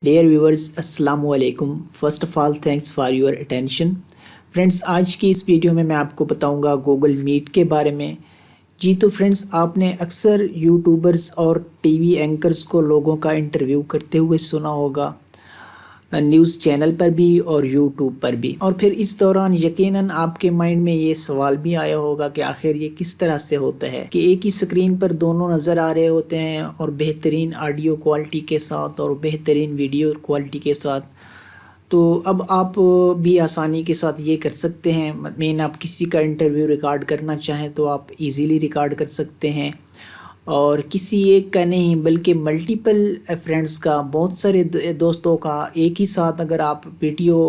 Dear viewers अस्सलाम वालेकुम। First of all thanks for your attention. Friends, आज की इस वीडियो में मैं आपको बताऊंगा गूगल मीट के बारे में। जी तो फ्रेंड्स, आपने अक्सर यूट्यूबर्स और टीवी एंकर्स को लोगों का इंटरव्यू करते हुए सुना होगा, न्यूज़ चैनल पर भी और यूट्यूब पर भी। और फिर इस दौरान यकीनन आपके माइंड में ये सवाल भी आया होगा कि आखिर ये किस तरह से होता है कि एक ही स्क्रीन पर दोनों नज़र आ रहे होते हैं और बेहतरीन ऑडियो क्वालिटी के साथ और बेहतरीन वीडियो क्वालिटी के साथ। तो अब आप भी आसानी के साथ ये कर सकते हैं। मेन आप किसी का इंटरव्यू रिकॉर्ड करना चाहें तो आप इजीली रिकॉर्ड कर सकते हैं, और किसी एक का नहीं बल्कि मल्टीपल फ्रेंड्स का, बहुत सारे दोस्तों का एक ही साथ अगर आप वीडियो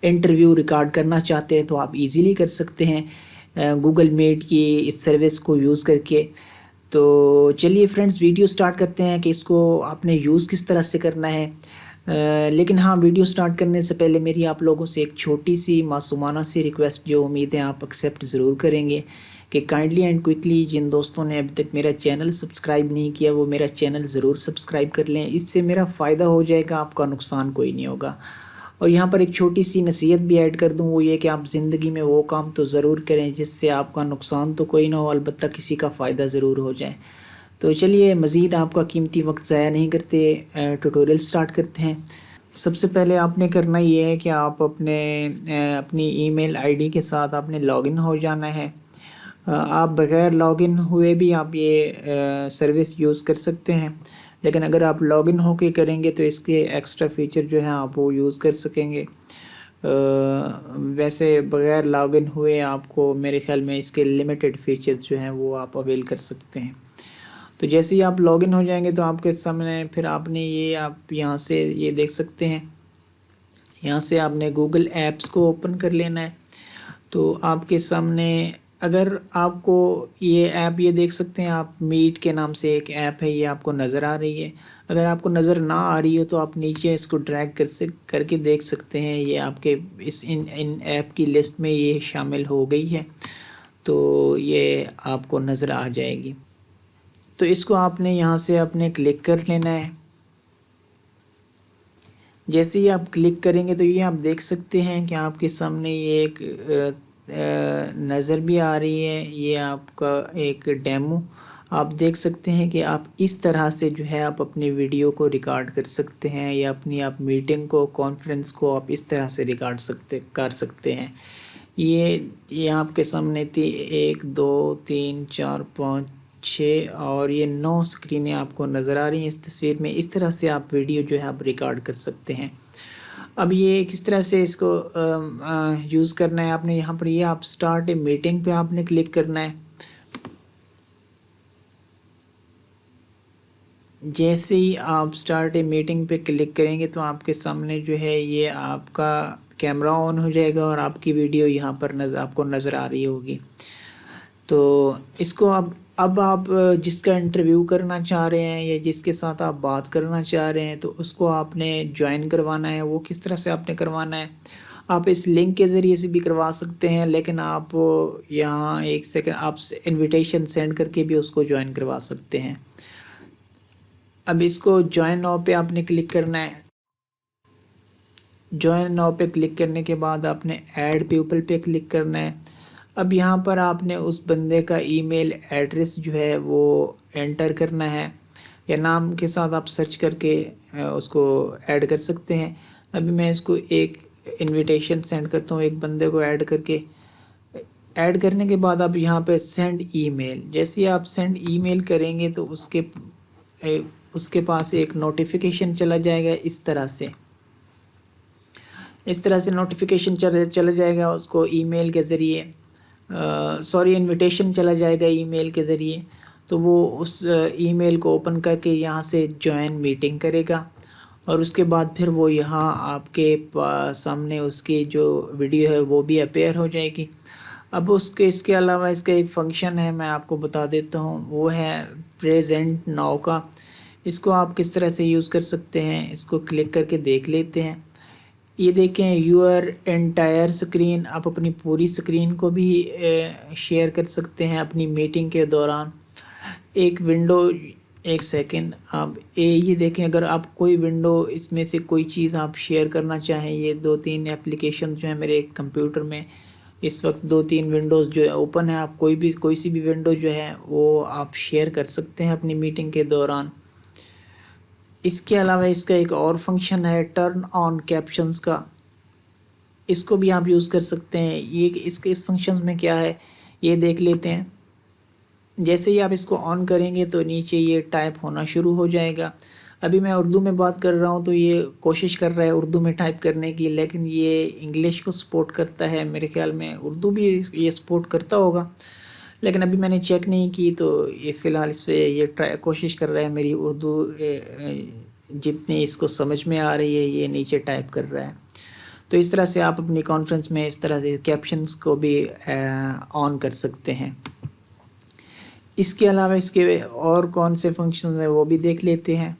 इंटरव्यू रिकॉर्ड करना चाहते हैं तो आप इजीली कर सकते हैं गूगल मीट की इस सर्विस को यूज़ करके। तो चलिए फ्रेंड्स, वीडियो स्टार्ट करते हैं कि इसको आपने यूज़ किस तरह से करना है। लेकिन हाँ, वीडियो स्टार्ट करने से पहले मेरी आप लोगों से एक छोटी सी मासूमाना सी रिक्वेस्ट, जो उम्मीद है आप एक्सेप्ट ज़रूर करेंगे, कि काइंडली एंड क्विकली जिन दोस्तों ने अभी तक मेरा चैनल सब्सक्राइब नहीं किया वो मेरा चैनल ज़रूर सब्सक्राइब कर लें। इससे मेरा फ़ायदा हो जाएगा, आपका नुकसान कोई नहीं होगा। और यहाँ पर एक छोटी सी नसीहत भी ऐड कर दूँ, वो ये कि आप ज़िंदगी में वो काम तो ज़रूर करें जिससे आपका नुकसान तो कोई ना हो, अलबत्ता किसी का फ़ायदा ज़रूर हो जाए। तो चलिए मज़ीद आपका कीमती वक्त ज़ाया नहीं करते, ट्यूटोरियल स्टार्ट करते हैं। सबसे पहले आपने करना ये है कि आप अपनी ईमेल आईडी के साथ आपने लॉगिन हो जाना है। आप बग़ैर लॉगिन हुए भी आप ये सर्विस यूज़ कर सकते हैं, लेकिन अगर आप लॉगिन होके करेंगे तो इसके एक्स्ट्रा फ़ीचर जो हैं आप वो यूज़ कर सकेंगे। वैसे बग़ैर लॉगिन हुए आपको मेरे ख़्याल में इसके लिमिटेड फ़ीचर्स जो हैं वो आप अवेल कर सकते हैं। तो जैसे ही आप लॉगिन हो जाएंगे तो आपके सामने फिर आपने ये आप यहाँ से ये देख सकते हैं, यहाँ से आपने गूगल ऐप्स को ओपन कर लेना है। तो आपके सामने अगर आपको ये ऐप, ये देख सकते हैं आप, मीट के नाम से एक ऐप है, ये आपको नज़र आ रही है। अगर आपको नज़र ना आ रही हो तो आप नीचे इसको ड्रैग करके देख सकते हैं, ये आपके इन ऐप की लिस्ट में ये शामिल हो गई है, तो ये आपको नज़र आ जाएगी। तो इसको आपने यहाँ से आपने क्लिक कर लेना है। जैसे ही आप क्लिक करेंगे तो ये आप देख सकते हैं कि आपके सामने ये एक नज़र भी आ रही है, ये आपका एक डेमो। आप देख सकते हैं कि आप इस तरह से जो है आप अपनी वीडियो को रिकॉर्ड कर सकते हैं, या अपनी आप मीटिंग को, कॉन्फ्रेंस को आप इस तरह से रिकॉर्ड कर सकते हैं। ये आपके सामने थी 1 2 3 4 5 6 और ये 9 स्क्रीनें आपको नज़र आ रही हैं इस तस्वीर में। इस तरह से आप वीडियो जो है आप रिकॉर्ड कर सकते हैं। अब ये किस तरह से इसको यूज़ करना है, आपने यहाँ पर ये आप स्टार्ट ए मीटिंग पे आपने क्लिक करना है। जैसे ही आप स्टार्ट ए मीटिंग पे क्लिक करेंगे तो आपके सामने जो है ये आपका कैमरा ऑन हो जाएगा और आपकी वीडियो यहाँ पर आपको नज़र आ रही होगी। तो इसको अब आप जिसका इंटरव्यू करना चाह रहे हैं या जिसके साथ आप बात करना चाह रहे हैं तो उसको आपने ज्वाइन करवाना है। वो किस तरह से आपने करवाना है, आप इस लिंक के ज़रिए से भी करवा सकते हैं, लेकिन आप यहाँ एक सेकंड, आप इनविटेशन सेंड करके भी उसको ज्वाइन करवा सकते हैं। अब इसको ज्वाइन नाउ पे आपने क्लिक करना है। ज्वाइन नाउ पे क्लिक करने के बाद आपने ऐड पीपल पे क्लिक करना है। अब यहाँ पर आपने उस बंदे का ईमेल एड्रेस जो है वो एंटर करना है, या नाम के साथ आप सर्च करके उसको ऐड कर सकते हैं। अभी मैं इसको एक इनविटेशन सेंड करता हूँ एक बंदे को ऐड करके। ऐड करने के बाद आप यहाँ पे सेंड ईमेल, जैसे ही आप सेंड ईमेल करेंगे तो उसके पास एक नोटिफिकेशन चला जाएगा। इस तरह से नोटिफिकेशन चला जाएगा उसको ईमेल के ज़रिए, सॉरी इनविटेशन चला जाएगा ईमेल के ज़रिए। तो वो उस ईमेल को ओपन करके यहाँ से ज्वाइन मीटिंग करेगा, और उसके बाद फिर वो यहाँ आपके सामने उसकी जो वीडियो है वो भी अपेयर हो जाएगी। अब इसके अलावा इसका एक फ़ंक्शन है, मैं आपको बता देता हूँ, वो है प्रेजेंट नाउ का। इसको आप किस तरह से यूज़ कर सकते हैं, इसको क्लिक करके देख लेते हैं। ये देखें, यूर एंटायर स्क्रीन, आप अपनी पूरी स्क्रीन को भी शेयर कर सकते हैं अपनी मीटिंग के दौरान। एक विंडो ایک سیکنڈ آپ یہ دیکھیں، اگر آپ کوئی ونڈو اس میں سے کوئی چیز آپ شیئر کرنا چاہیں، یہ 2-3 اپلیکیشن جو ہیں میرے کمپیوٹر میں اس وقت 2-3 ونڈوز جو ہے اوپن ہے، آپ کوئی سی بھی ونڈو جو ہے وہ آپ شیئر کر سکتے ہیں اپنی میٹنگ کے دوران۔ اس کے علاوہ اس کا ایک اور فنکشن ہے ٹرن آن کیپشنز کا، اس کو بھی آپ یوز کر سکتے ہیں۔ یہ اس فنکشن میں کیا ہے یہ دیکھ لیتے ہیں۔ جیسے ہی آپ اس کو آن کریں گے تو نیچے یہ ٹائپ ہونا شروع ہو جائے گا۔ ابھی میں اردو میں بات کر رہا ہوں تو یہ کوشش کر رہا ہے اردو میں ٹائپ کرنے کی، لیکن یہ انگلش کو سپورٹ کرتا ہے، میرے خیال میں اردو بھی یہ سپورٹ کرتا ہوگا، لیکن ابھی میں نے چیک نہیں کی، تو یہ فی الحال اس پہ یہ کوشش کر رہا ہے میری اردو جتنی اس کو سمجھ میں آ رہی ہے یہ نیچے ٹائپ کر رہا ہے۔ تو اس طرح سے آپ اپنی کانفرنس میں اس طرح سے کیپشنز کو بھی آن کر سکتے ہیں۔ اس کے علاوہ اس کے اور کون سے فنکشنز ہیں وہ بھی دیکھ لیتے ہیں۔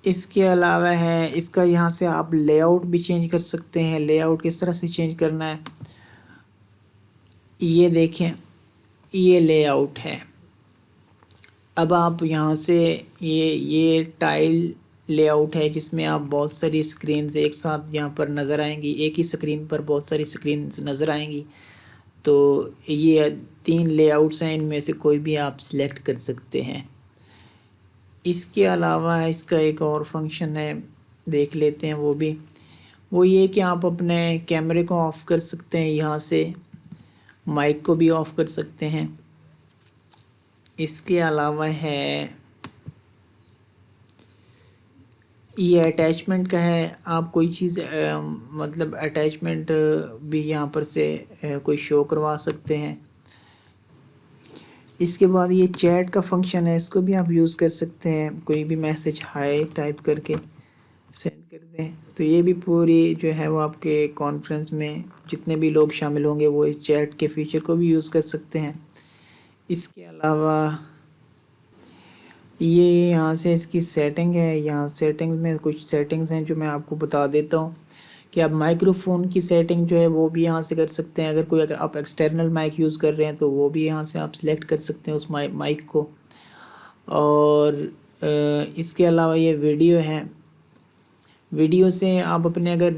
اس کے علاوہ ہے اس کا یہاں سے آپ لے آؤٹ بھی چینج کر سکتے ہیں۔ لے آؤٹ کس طرح سے چینج کرنا ہے یہ دیکھیں، یہ لے آؤٹ ہے۔ اب آپ یہاں سے یہ ٹائل لے آؤٹ ہے جس میں آپ بہت ساری سکرینز ایک ساتھ یہاں پر نظر آئیں گی، ایک ہی سکرین پر بہت ساری سکرینز نظر آئیں گی۔ تو یہ 3 لے آؤٹس ہیں، ان میں سے کوئی بھی آپ سلیکٹ کر سکتے ہیں۔ اس کے علاوہ اس کا ایک اور فنکشن ہے، دیکھ لیتے ہیں وہ یہ کہ آپ اپنے کیمرے کو آف کر سکتے ہیں، یہاں سے مائک کو بھی آف کر سکتے ہیں۔ اس کے علاوہ ہے یہ اٹیچمنٹ کا ہے، آپ کوئی چیز مطلب اٹیچمنٹ بھی یہاں پر سے کوئی شو کروا سکتے ہیں۔ اس کے بعد یہ چیٹ کا فنکشن ہے، اس کو بھی آپ یوز کر سکتے ہیں، کوئی بھی میسج ہائے ٹائپ کر کے سینڈ کر دیں تو یہ بھی پوری جو ہے وہ آپ کے کانفرنس میں جتنے بھی لوگ شامل ہوں گے وہ اس چیٹ کے فیچر کو بھی یوز کر سکتے ہیں۔ اس کے علاوہ یہ یہاں سے اس کی سیٹنگ ہے، یہاں سیٹنگ میں کچھ سیٹنگز ہیں جو میں آپ کو بتا دیتا ہوں کہ آپ مائکرو فون کی سیٹنگ جو ہے وہ بھی یہاں سے کر سکتے ہیں۔ اگر آپ ایکسٹرنل مائک یوز کر رہے ہیں تو وہ بھی یہاں سے آپ سلیکٹ کر سکتے ہیں اس مائک کو۔ اور اس کے علاوہ یہ ویڈیو ہے، ویڈیو سے آپ اپنے اگر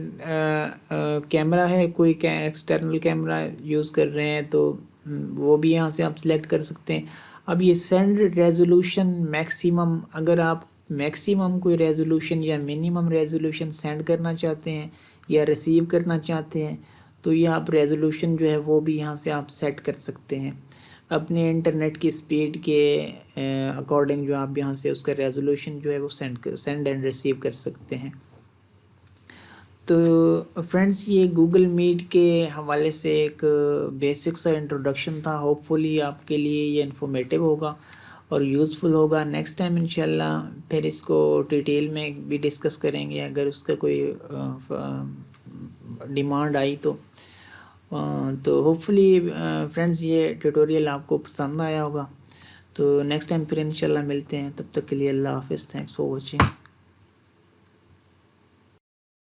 کیمرہ ہے کوئی ایکسٹرنل کیمرہ یوز کر رہے ہیں تو وہ بھی یہاں سے آپ سلیکٹ کر سکتے ہیں۔ اب یہ سینڈ ریزولوشن میکسیمم، اگر آپ میکسیمم کوئی ریزولوشن یا منیمم ریزولوشن سینڈ کرنا چاہتے ہیں یا ریسیو کرنا چاہتے ہیں تو یہ آپ ریزولوشن جو ہے وہ بھی یہاں سے آپ سیٹ کر سکتے ہیں اپنے انٹرنیٹ کی سپیڈ کے اکارڈنگ، جو آپ یہاں سے اس کا ریزولوشن جو ہے وہ سینڈ اینڈ ریسیو کر سکتے ہیں۔ تو فرینڈز یہ گوگل میٹ کے حوالے سے ایک بیسک سا انٹروڈکشن تھا، ہوپ فلی آپ کے لیے یہ انفارمیٹیو ہوگا اور یوزفل ہوگا۔ نیکسٹ ٹائم انشاءاللہ پھر اس کو ڈیٹیل میں بھی ڈسکس کریں گے، اگر اس کا کوئی ڈیمانڈ آئی تو ہوپ فلی فرینڈز یہ ٹیوٹوریل آپ کو پسند آیا ہوگا۔ تو نیکسٹ ٹائم پھر انشاءاللہ ملتے ہیں، تب تک کے لیے اللہ حافظ، تھینکس فار واچنگ۔